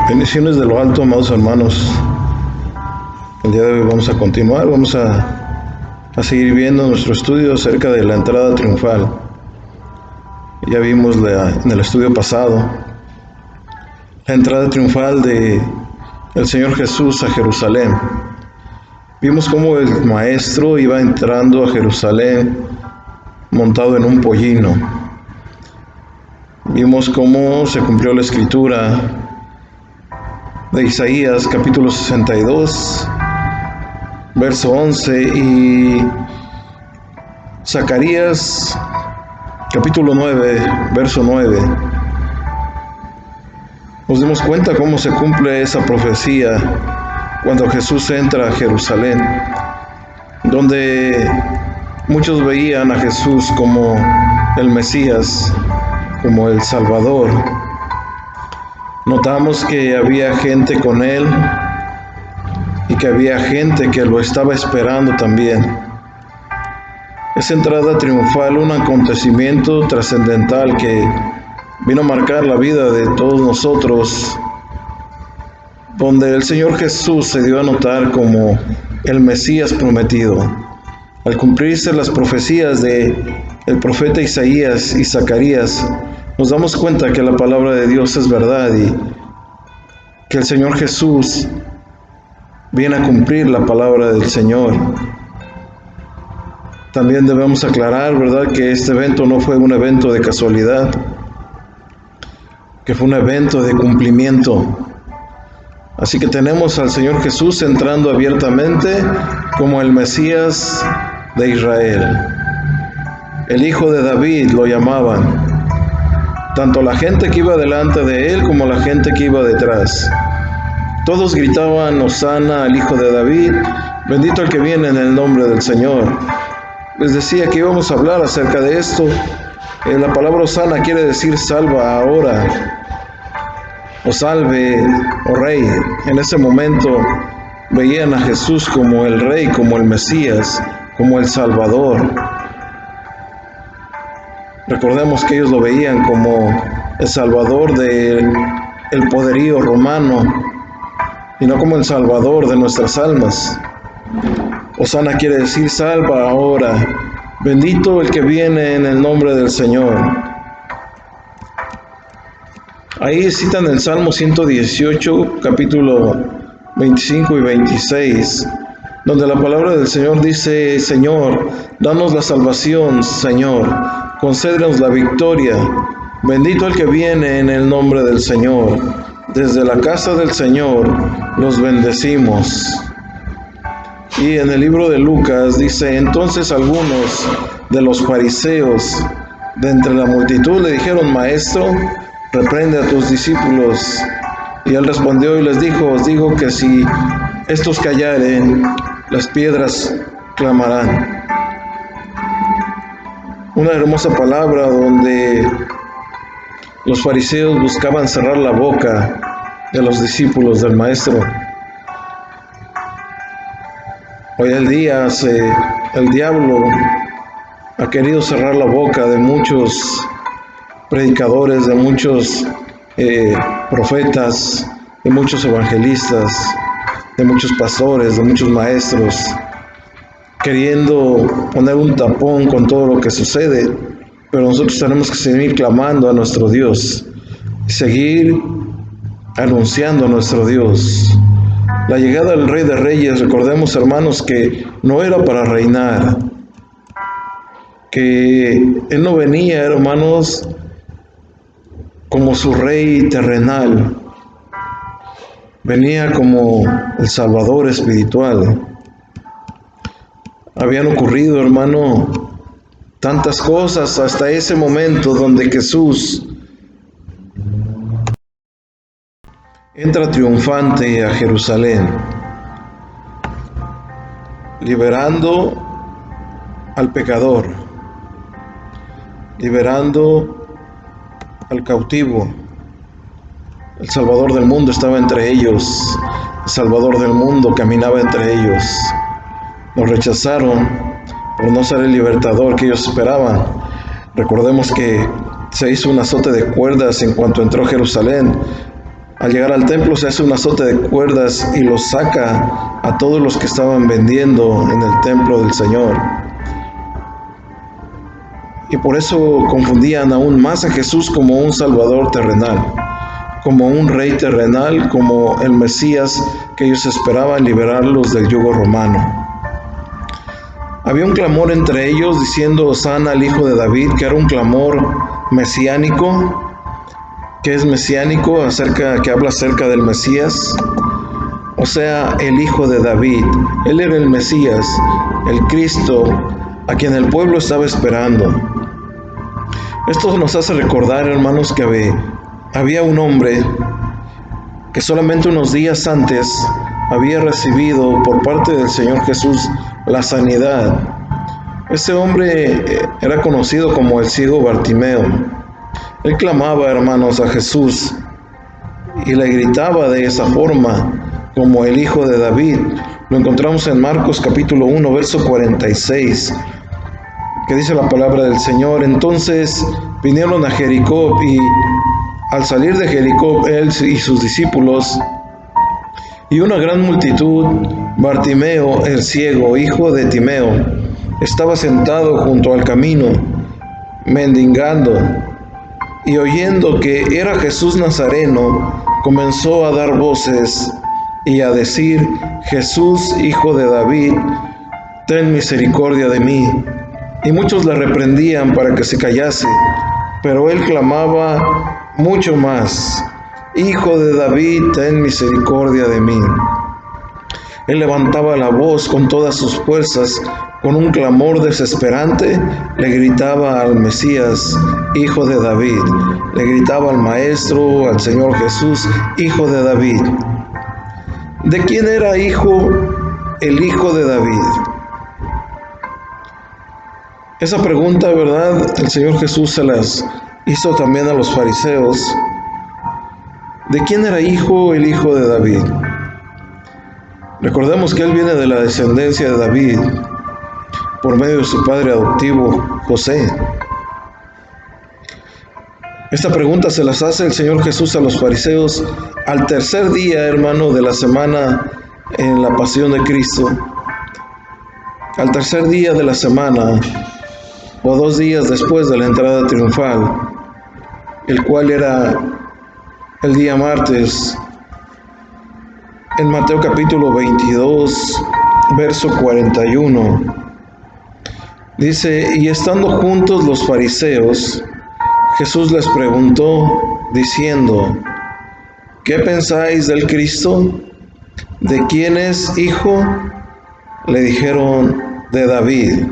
Bendiciones de lo alto, amados hermanos. El día de hoy vamos a continuar, vamos a seguir viendo nuestro estudio acerca de la entrada triunfal. Ya vimos en el estudio pasado la entrada triunfal del Señor Jesús a Jerusalén. Vimos cómo el maestro iba entrando a Jerusalén montado en un pollino. Vimos cómo se cumplió la escritura de Isaías capítulo 62, verso 11, y Zacarías capítulo 9, verso 9. Nos dimos cuenta cómo se cumple esa profecía cuando Jesús entra a Jerusalén, donde muchos veían a Jesús como el Mesías, como el Salvador. Notamos que había gente con él y que había gente que lo estaba esperando también. Esa entrada triunfal, un acontecimiento trascendental que vino a marcar la vida de todos nosotros, donde el Señor Jesús se dio a notar como el Mesías prometido. Al cumplirse las profecías de el profeta Isaías y Zacarías, nos damos cuenta que la palabra de Dios es verdad y que el Señor Jesús viene a cumplir la palabra del Señor. También debemos aclarar, ¿verdad?, que este evento no fue un evento de casualidad, que fue un evento de cumplimiento. Así que tenemos al Señor Jesús entrando abiertamente como el Mesías de Israel. El Hijo de David lo llamaban, tanto la gente que iba delante de él como la gente que iba detrás. Todos gritaban: Hosana al Hijo de David, bendito el que viene en el nombre del Señor. Les decía que íbamos a hablar acerca de esto. La palabra Hosana quiere decir salva ahora, o salve, o rey. En ese momento veían a Jesús como el rey, como el Mesías, como el Salvador. Recordemos que ellos lo veían como el Salvador del poderío romano y no como el Salvador de nuestras almas. Hosana quiere decir salva ahora, bendito el que viene en el nombre del Señor. Ahí citan el Salmo 118, capítulo 25 y 26, donde la palabra del Señor dice: Señor, danos la salvación, Señor, concédenos la victoria. Bendito el que viene en el nombre del Señor. Desde la casa del Señor los bendecimos. Y en el libro de Lucas dice: entonces algunos de los fariseos de entre la multitud le dijeron: Maestro, reprende a tus discípulos. Y él respondió y les dijo: os digo que si estos callaren, las piedras clamarán. Una hermosa palabra donde los fariseos buscaban cerrar la boca de los discípulos del Maestro. Hoy en día el diablo ha querido cerrar la boca de muchos predicadores, de muchos profetas, de muchos evangelistas, de muchos pastores, de muchos maestros, queriendo poner un tapón con todo lo que sucede. Pero nosotros tenemos que seguir clamando a nuestro Dios, seguir anunciando a nuestro Dios. La llegada del Rey de Reyes, recordemos, hermanos, que no era para reinar, que Él no venía, hermanos, como su Rey terrenal, venía como el Salvador espiritual. Habían ocurrido, hermano, tantas cosas hasta ese momento donde Jesús entra triunfante a Jerusalén, liberando al pecador, liberando al cautivo. El Salvador del mundo estaba entre ellos, el Salvador del mundo caminaba entre ellos. Los rechazaron por no ser el libertador que ellos esperaban. Recordemos que se hizo un azote de cuerdas en cuanto entró a Jerusalén, Al llegar al templo se hace un azote de cuerdas y los saca a todos los que estaban vendiendo en el templo del Señor. Y por eso confundían aún más a Jesús como un Salvador terrenal, como un rey terrenal, como el Mesías que ellos esperaban liberarlos del yugo romano. Había un clamor entre ellos diciendo Hosana al Hijo de David, que era un clamor mesiánico, que es mesiánico, que habla acerca del Mesías, o sea, el Hijo de David. Él era el Mesías, el Cristo, a quien el pueblo estaba esperando. Esto nos hace recordar, hermanos, que había un hombre que solamente unos días antes había recibido por parte del Señor Jesús la sanidad. Ese hombre era conocido como el ciego Bartimeo. Él clamaba, hermanos, a Jesús y le gritaba de esa forma, como el Hijo de David. Lo encontramos en Marcos capítulo 1, verso 46, que dice la palabra del Señor. Entonces vinieron a Jericó y al salir de Jericó, él y sus discípulos y una gran multitud, Bartimeo, el ciego, hijo de Timeo, estaba sentado junto al camino, mendigando, y oyendo que era Jesús Nazareno, comenzó a dar voces y a decir: Jesús, Hijo de David, ten misericordia de mí. Y muchos le reprendían para que se callase, pero él clamaba mucho más: Hijo de David, ten misericordia de mí. Él levantaba la voz con todas sus fuerzas, con un clamor desesperante, le gritaba al Mesías, Hijo de David. Le gritaba al Maestro, al Señor Jesús, Hijo de David. ¿De quién era hijo el Hijo de David? Esa pregunta, ¿verdad?, el Señor Jesús se las hizo también a los fariseos. ¿De quién era hijo el Hijo de David? Recordemos que él viene de la descendencia de David por medio de su padre adoptivo, José. Esta pregunta se las hace el Señor Jesús a los fariseos al tercer día, hermano, de la semana en la pasión de Cristo. Al tercer día de la semana, o 2 días después de la entrada triunfal, el cual era el día martes. En Mateo capítulo 22, verso 41, dice: y estando juntos los fariseos, Jesús les preguntó, diciendo: ¿qué pensáis del Cristo? ¿De quién es hijo? Le dijeron: de David.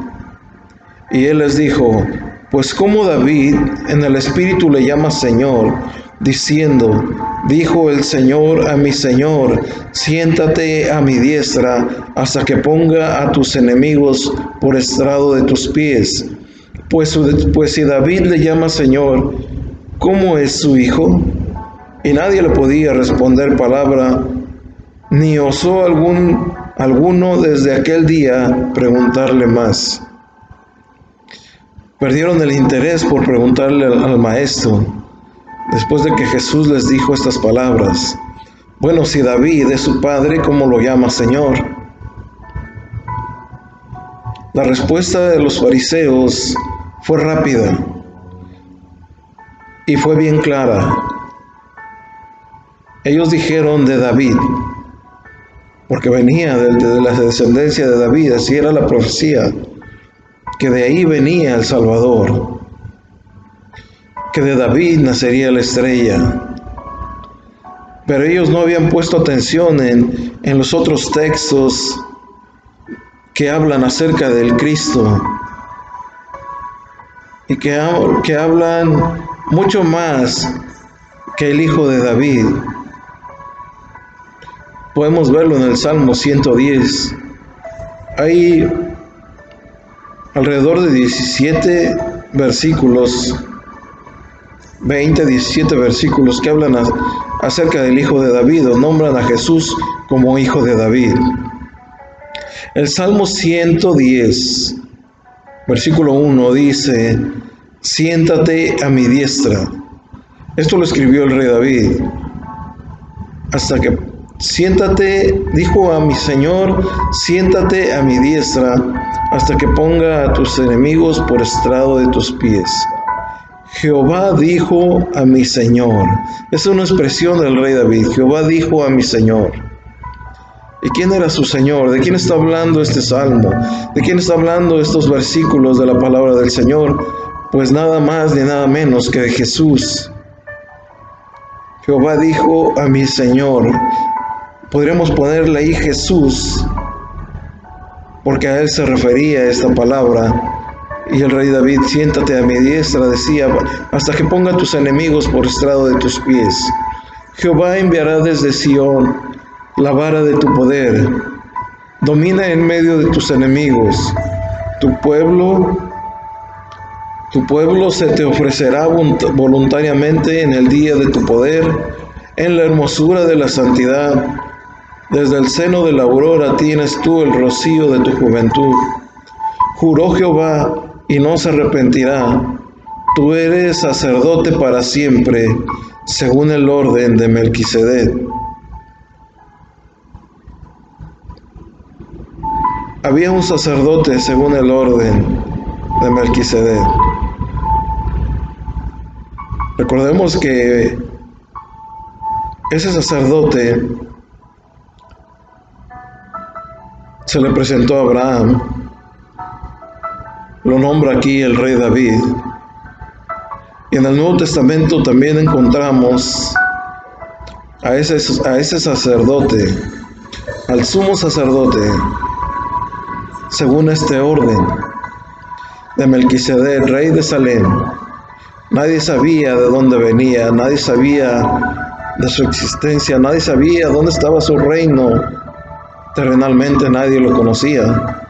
Y él les dijo: pues como David en el Espíritu le llama Señor, diciendo: dijo el Señor a mi Señor, siéntate a mi diestra hasta que ponga a tus enemigos por estrado de tus pies. Pues si David le llama Señor, ¿cómo es su hijo? Y nadie le podía responder palabra, ni osó alguno desde aquel día preguntarle más. Perdieron el interés por preguntarle al maestro, después de que Jesús les dijo estas palabras: bueno, si David es su padre, ¿cómo lo llama Señor? La respuesta de los fariseos fue rápida y fue bien clara. Ellos dijeron: de David, porque venía de la descendencia de David, así era la profecía, que de ahí venía el Salvador, que de David nacería la estrella. Pero ellos no habían puesto atención en los otros textos que hablan acerca del Cristo y que hablan mucho más que el Hijo de David. Podemos verlo en el Salmo 110. Hay alrededor de 17 versículos, 17 versículos que hablan acerca del Hijo de David, o nombran a Jesús como Hijo de David. El Salmo 110, versículo 1 dice: siéntate a mi diestra. Esto lo escribió el rey David. hasta que dijo a mi Señor, siéntate a mi diestra, hasta que ponga a tus enemigos por estrado de tus pies. Jehová dijo a mi Señor. Es una expresión del rey David. Jehová dijo a mi Señor. ¿Y quién era su Señor? ¿De quién está hablando este salmo? ¿De quién está hablando estos versículos de la palabra del Señor? Pues nada más ni nada menos que de Jesús. Jehová dijo a mi Señor. Podríamos ponerle ahí Jesús, porque a él se refería esta palabra. Y el rey David, siéntate a mi diestra, decía, hasta que ponga tus enemigos por estrado de tus pies. Jehová enviará desde Sión la vara de tu poder. Domina en medio de tus enemigos. Tu pueblo se te ofrecerá voluntariamente en el día de tu poder, en la hermosura de la santidad. Desde el seno de la aurora tienes tú el rocío de tu juventud. Juró Jehová y no se arrepentirá. Tú eres sacerdote para siempre, según el orden de Melquisedec. Había un sacerdote según el orden de Melquisedec. Recordemos que ese sacerdote se le presentó a Abraham. Lo nombra aquí el rey David. Y en el Nuevo Testamento también encontramos a ese sacerdote, al sumo sacerdote, según este orden de Melquisedec, rey de Salem. Nadie sabía de dónde venía, nadie sabía de su existencia, nadie sabía dónde estaba su reino. Terrenalmente nadie lo conocía.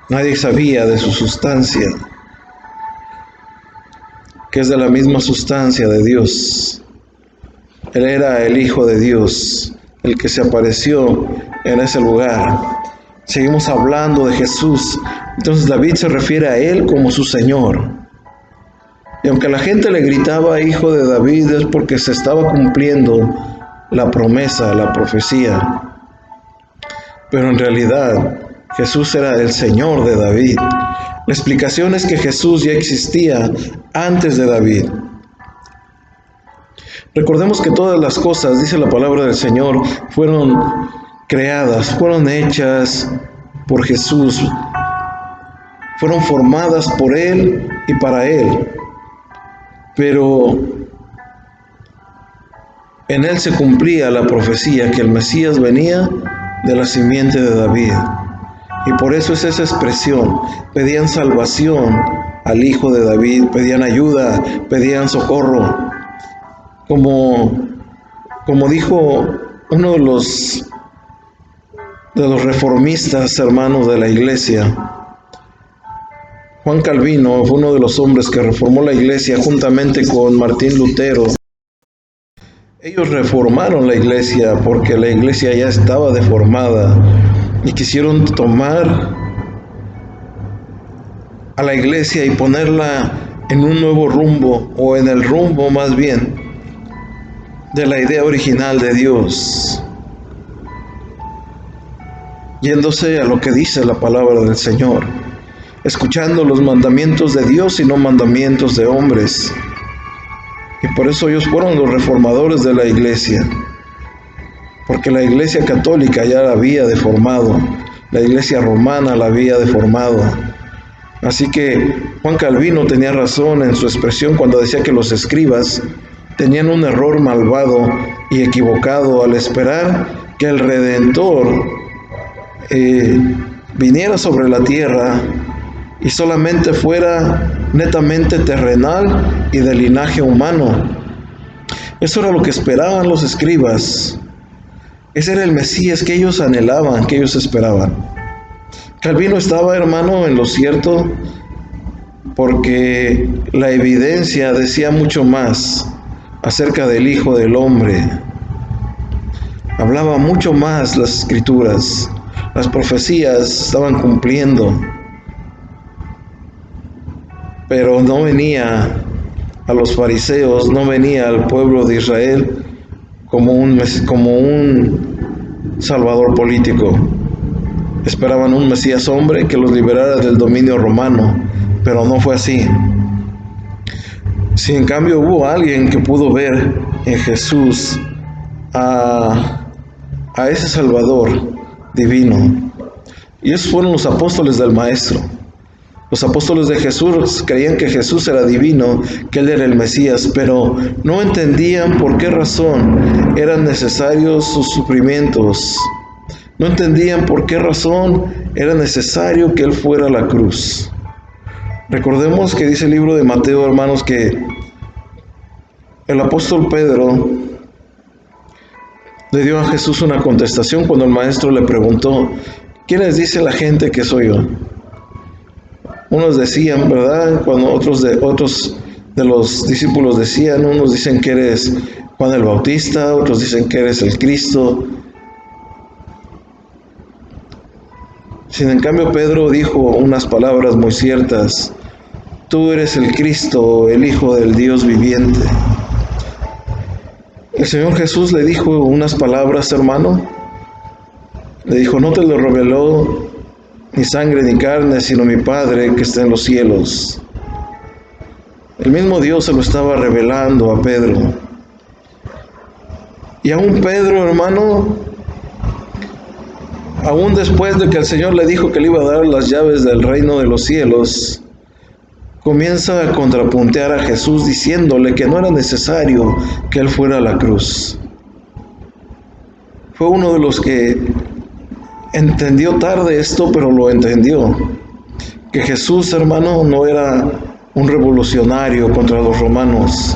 Nadie sabía de su sustancia, que es de la misma sustancia de Dios. Él era el Hijo de Dios, el que se apareció en ese lugar. Seguimos hablando de Jesús. Entonces David se refiere a él como su Señor. Y aunque la gente le gritaba Hijo de David, es porque se estaba cumpliendo la promesa, la profecía. Pero en realidad Jesús era el Señor de David. La explicación es que Jesús ya existía antes de David. Recordemos que todas las cosas, dice la palabra del Señor, fueron creadas, fueron hechas por Jesús, fueron formadas por Él y para Él. Pero en Él se cumplía la profecía que el Mesías venía de la simiente de David. Y por eso es esa expresión. Pedían salvación al Hijo de David, pedían ayuda, pedían socorro. Como dijo uno de los reformistas hermanos de la iglesia, Juan Calvino, fue uno de los hombres que reformó la iglesia juntamente con Martín Lutero. Ellos reformaron la iglesia porque la iglesia ya estaba deformada y quisieron tomar a la iglesia y ponerla en un nuevo rumbo, o en el rumbo más bien de la idea original de Dios, yéndose a lo que dice la palabra del Señor, escuchando los mandamientos de Dios y no mandamientos de hombres. Y por eso ellos fueron los reformadores de la iglesia, porque la iglesia católica ya la había deformado, la iglesia romana la había deformado. Así que Juan Calvino tenía razón en su expresión cuando decía que los escribas tenían un error malvado y equivocado al esperar que el Redentor viniera sobre la tierra y solamente fuera netamente terrenal y de linaje humano. Eso era lo que esperaban los escribas. Ese era el Mesías que ellos anhelaban, que ellos esperaban. Calvino estaba, hermano, en lo cierto, porque la evidencia decía mucho más acerca del Hijo del Hombre. Hablaba mucho más las Escrituras. Las profecías estaban cumpliendo. Pero no venía a los fariseos, no venía al pueblo de Israel como un salvador político. Esperaban un Mesías hombre que los liberara del dominio romano, pero no fue así. Si en cambio hubo alguien que pudo ver en Jesús a ese Salvador divino, y esos fueron los apóstoles del Maestro. Los apóstoles de Jesús creían que Jesús era divino, que Él era el Mesías, pero no entendían por qué razón eran necesarios sus sufrimientos. No entendían por qué razón era necesario que Él fuera a la cruz. Recordemos que dice el libro de Mateo, hermanos, que el apóstol Pedro le dio a Jesús una contestación cuando el Maestro le preguntó: ¿quiénes dice la gente que soy yo? Unos decían, ¿verdad? Cuando otros de los discípulos decían, unos dicen que eres Juan el Bautista, otros dicen que eres el Cristo. Sin en cambio, Pedro dijo unas palabras muy ciertas: tú eres el Cristo, el Hijo del Dios viviente. El Señor Jesús le dijo unas palabras, hermano. Le dijo: no te lo reveló ni sangre ni carne, sino mi Padre que está en los cielos. El mismo Dios se lo estaba revelando a Pedro. Y aún Pedro, hermano, aún después de que el Señor le dijo que le iba a dar las llaves del reino de los cielos, comienza a contrapuntear a Jesús diciéndole que no era necesario que Él fuera a la cruz. Fue uno de los que entendió tarde esto, pero lo entendió. Que Jesús, hermano, no era un revolucionario contra los romanos.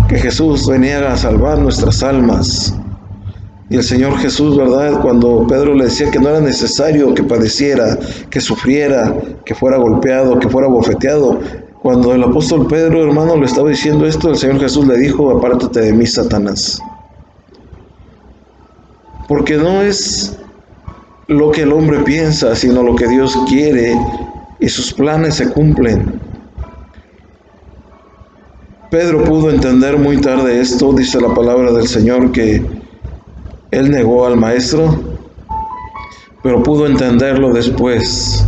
Que Jesús venía a salvar nuestras almas. Y el Señor Jesús, ¿verdad? Cuando Pedro le decía que no era necesario que padeciera, que sufriera, que fuera golpeado, que fuera bofeteado. Cuando el apóstol Pedro, hermano, le estaba diciendo esto, el Señor Jesús le dijo: apártate de mí, Satanás. Porque no es lo que el hombre piensa, sino lo que Dios quiere, y sus planes se cumplen. Pedro pudo entender muy tarde esto. Dice la palabra del Señor que él negó al Maestro, pero pudo entenderlo después,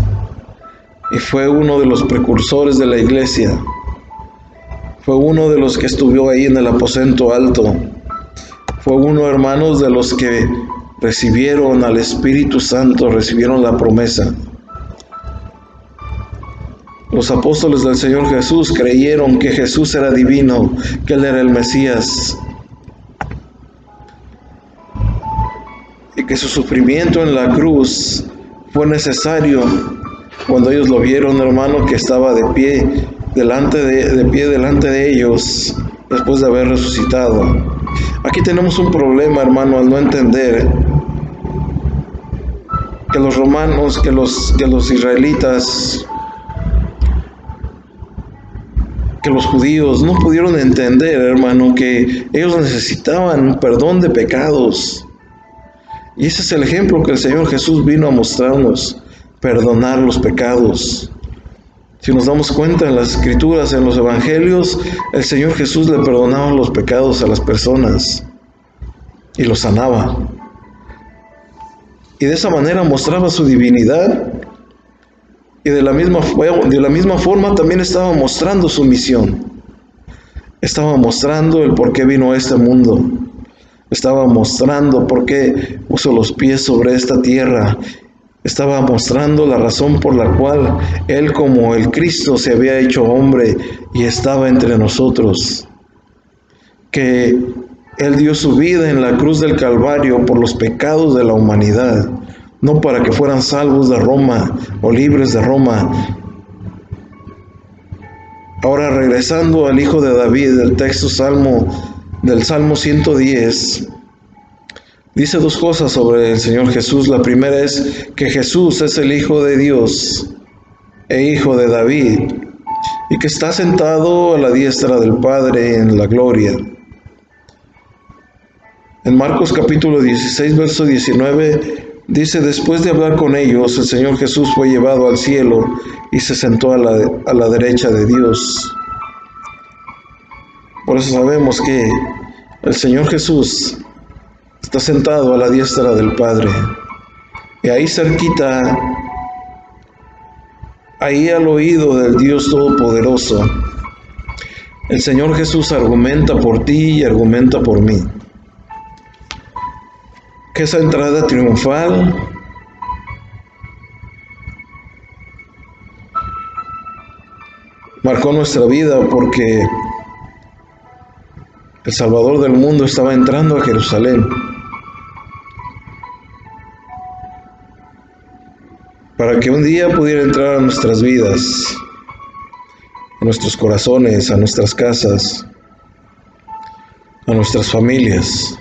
y fue uno de los precursores de la iglesia. Fue uno de los que estuvo ahí en el aposento alto. Fue uno, hermanos, de los que recibieron al Espíritu Santo, recibieron la promesa. Los apóstoles del Señor Jesús creyeron que Jesús era divino, que Él era el Mesías, y que su sufrimiento en la cruz fue necesario. Cuando ellos lo vieron, hermano, que estaba de pie delante de ellos, después de haber resucitado. Aquí tenemos un problema, hermano, al no entender que los romanos, que los israelitas, que los judíos no pudieron entender, hermano, que ellos necesitaban perdón de pecados. Y ese es el ejemplo que el Señor Jesús vino a mostrarnos: perdonar los pecados. Si nos damos cuenta en las Escrituras, en los Evangelios, el Señor Jesús le perdonaba los pecados a las personas y los sanaba. Y de esa manera mostraba su divinidad, y de la misma forma también estaba mostrando su misión. Estaba mostrando el por qué vino a este mundo. Estaba mostrando por qué puso los pies sobre esta tierra. Estaba mostrando la razón por la cual Él, como el Cristo, se había hecho hombre y estaba entre nosotros. Que Él dio su vida en la cruz del Calvario por los pecados de la humanidad, no para que fueran salvos de Roma o libres de Roma. Ahora, regresando al Hijo de David, el texto del Salmo 110, dice dos cosas sobre el Señor Jesús. La primera es que Jesús es el Hijo de Dios e Hijo de David, y que está sentado a la diestra del Padre en la gloria. En Marcos capítulo 16, verso 19, dice: después de hablar con ellos, el Señor Jesús fue llevado al cielo y se sentó a la derecha de Dios. Por eso sabemos que el Señor Jesús está sentado a la diestra del Padre. Y ahí cerquita, ahí al oído del Dios Todopoderoso, el Señor Jesús argumenta por ti y argumenta por mí. Que esa entrada triunfal marcó nuestra vida porque el Salvador del mundo estaba entrando a Jerusalén para que un día pudiera entrar a nuestras vidas, a nuestros corazones, a nuestras casas, a nuestras familias.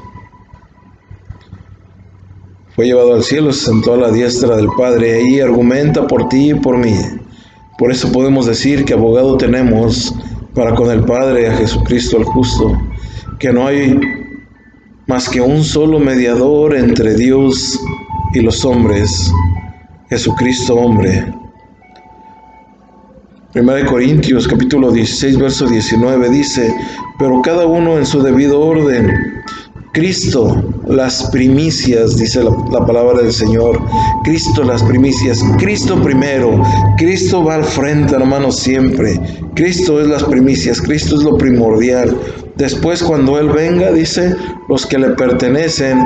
Fue llevado al cielo, se sentó a la diestra del Padre, ahí argumenta por ti y por mí. Por eso podemos decir que abogado tenemos para con el Padre, a Jesucristo el justo, que no hay más que un solo mediador entre Dios y los hombres, Jesucristo hombre. 1 Corintios capítulo 16, verso 19 dice: pero cada uno en su debido orden. Cristo, las primicias, dice la palabra del Señor. Cristo, las primicias. Cristo primero. Cristo va al frente, hermanos, siempre. Cristo es las primicias. Cristo es lo primordial. Después, cuando Él venga, dice, los que le pertenecen.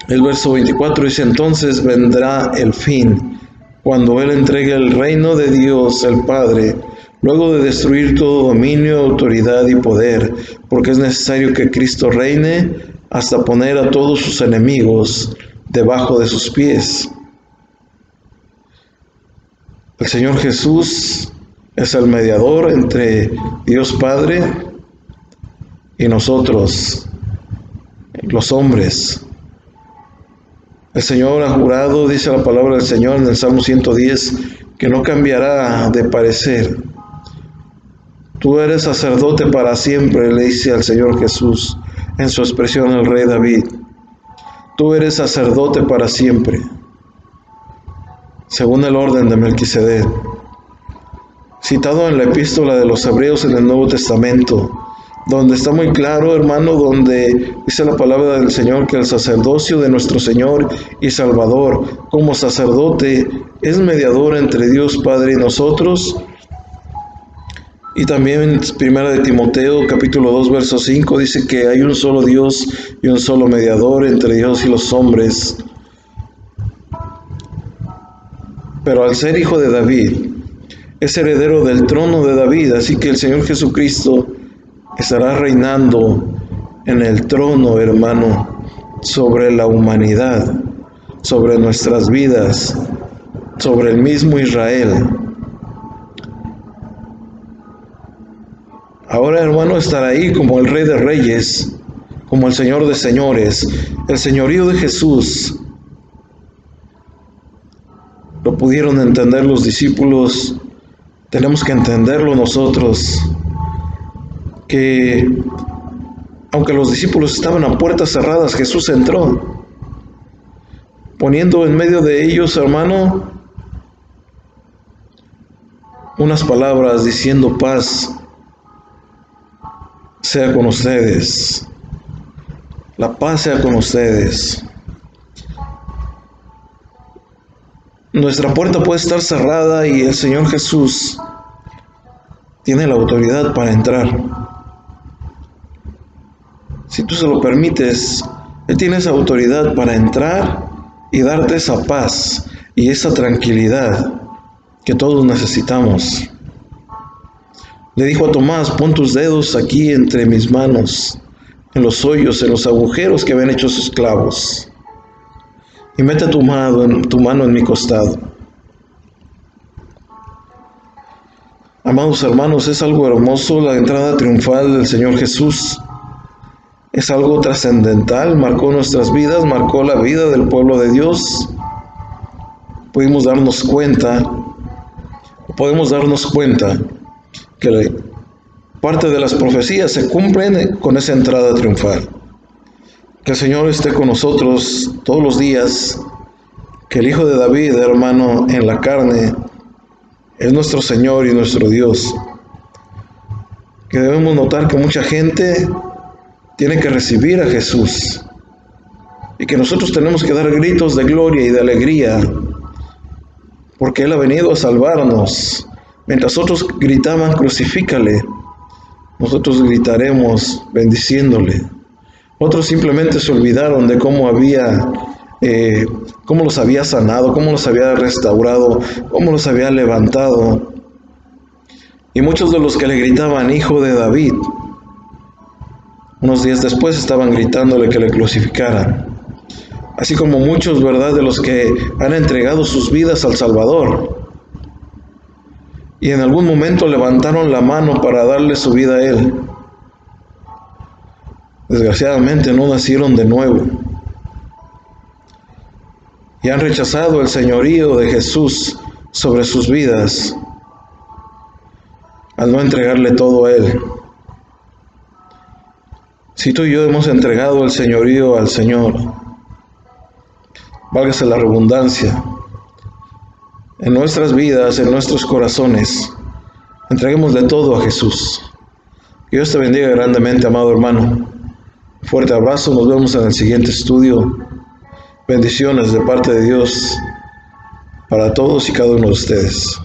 El verso 24 dice: entonces vendrá el fin, cuando Él entregue el reino de Dios, el Padre, luego de destruir todo dominio, autoridad y poder, porque es necesario que Cristo reine hasta poner a todos sus enemigos debajo de sus pies. El Señor Jesús es el mediador entre Dios Padre y nosotros, los hombres. El Señor ha jurado, dice la palabra del Señor en el Salmo 110, que no cambiará de parecer. Tú eres sacerdote para siempre, le dice al Señor Jesús en su expresión el rey David. Tú eres sacerdote para siempre, según el orden de Melquisedec, citado en la epístola de los Hebreos en el Nuevo Testamento, donde está muy claro, hermano, donde dice la palabra del Señor que el sacerdocio de nuestro Señor y Salvador, como sacerdote, es mediador entre Dios Padre y nosotros. Y también en 1 de Timoteo, capítulo 2, verso 5, dice que hay un solo Dios y un solo mediador entre Dios y los hombres. Pero al ser hijo de David, es heredero del trono de David, así que el Señor Jesucristo estará reinando en el trono, hermano, sobre la humanidad, sobre nuestras vidas, sobre el mismo Israel. Ahora, hermano, estará ahí como el Rey de Reyes, como el Señor de Señores, el señorío de Jesús. Lo pudieron entender los discípulos, tenemos que entenderlo nosotros, que aunque los discípulos estaban a puertas cerradas, Jesús entró, poniendo en medio de ellos, hermano, unas palabras diciendo: paz sea con ustedes, la paz sea con ustedes. Nuestra puerta puede estar cerrada y el Señor Jesús tiene la autoridad para entrar. Si tú se lo permites, Él tiene esa autoridad para entrar y darte esa paz y esa tranquilidad que todos necesitamos. Le dijo a Tomás: pon tus dedos aquí entre mis manos, en los hoyos, en los agujeros que habían hecho sus clavos, y mete tu mano en mi costado. Amados hermanos, es algo hermoso la entrada triunfal del Señor Jesús. Es algo trascendental, marcó nuestras vidas, marcó la vida del pueblo de Dios. Podemos darnos cuenta que parte de las profecías se cumplen con esa entrada triunfal. Que el Señor esté con nosotros todos los días, que el Hijo de David, hermano, en la carne, es nuestro Señor y nuestro Dios. que debemos notar que mucha gente tiene que recibir a Jesús y que nosotros tenemos que dar gritos de gloria y de alegría porque Él ha venido a salvarnos. Mientras otros gritaban crucifícale, nosotros gritaremos bendiciéndole. Otros simplemente se olvidaron de cómo los había sanado, cómo los había restaurado, cómo los había levantado. Y muchos de los que le gritaban hijo de David, unos días después estaban gritándole que le crucificaran. Así como muchos, ¿verdad?, de los que han entregado sus vidas al Salvador y en algún momento levantaron la mano para darle su vida a Él. Desgraciadamente no nacieron de nuevo y han rechazado el señorío de Jesús sobre sus vidas al no entregarle todo a Él. Si tú y yo hemos entregado el señorío al Señor, válgase la redundancia, en nuestras vidas, en nuestros corazones, entreguémosle todo a Jesús. Que Dios te bendiga grandemente, amado hermano. Fuerte abrazo, nos vemos en el siguiente estudio. Bendiciones de parte de Dios para todos y cada uno de ustedes.